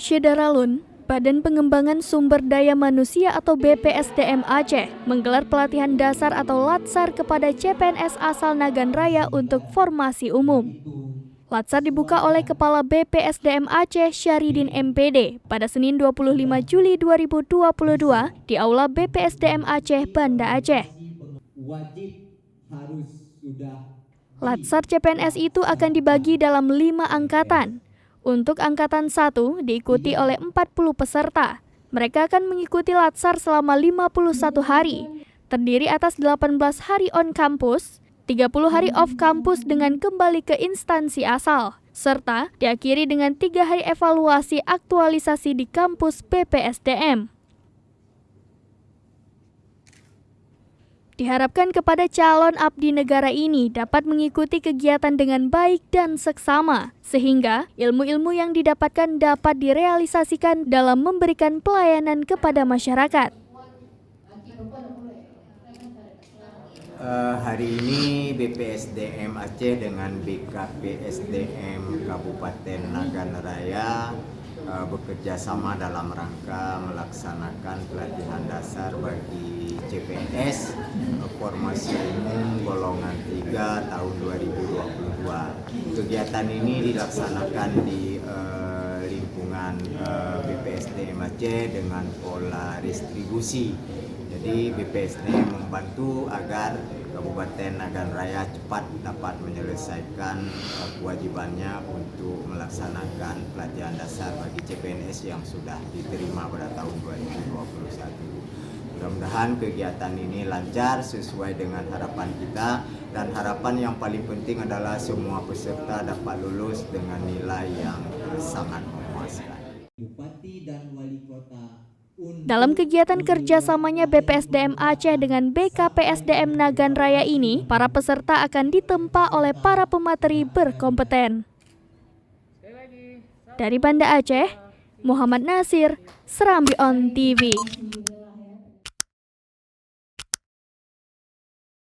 Syedaralun, Badan Pengembangan Sumber Daya Manusia atau BPSDM Aceh menggelar pelatihan dasar atau Latsar kepada CPNS asal Nagan Raya untuk formasi umum. Latsar dibuka oleh Kepala BPSDM Aceh Syahridin MPD pada Senin 25 Juli 2022 di Aula BPSDM Aceh, Banda Aceh. Latsar CPNS itu akan dibagi dalam 5 angkatan. Untuk angkatan 1 diikuti oleh 40 peserta. Mereka akan mengikuti Latsar selama 51 hari, terdiri atas 18 hari on campus, 30 hari off campus dengan kembali ke instansi asal, serta diakhiri dengan 3 hari evaluasi aktualisasi di kampus BPSDM. Diharapkan kepada calon abdi negara ini dapat mengikuti kegiatan dengan baik dan seksama, sehingga ilmu-ilmu yang didapatkan dapat direalisasikan dalam memberikan pelayanan kepada masyarakat. Hari ini BPSDM Aceh dengan BKPSDM Kabupaten Nagan Raya bekerja sama dalam rangka melaksanakan pelatihan dasar bagi CPNS formasi umum golongan 3 tahun 2022. Kegiatan ini dilaksanakan di lingkungan BPSDM Aceh dengan pola distribusi. Jadi BPSDM membantu agar Kabupaten Nagan Raya cepat dapat menyelesaikan kewajibannya untuk melaksanakan pelatihan dasar bagi CPNS yang sudah diterima pada tahun 2021. Mudah-mudahan kegiatan ini lancar sesuai dengan harapan kita, dan harapan yang paling penting adalah semua peserta dapat lulus dengan nilai yang sangat memuaskan. Bupati dan Wali Kota. Dalam kegiatan kerjasamanya BPSDM Aceh dengan BKPSDM Nagan Raya ini, para peserta akan ditempa oleh para pemateri berkompeten. Dari Banda Aceh, Muhammad Nasir, Serambi On TV.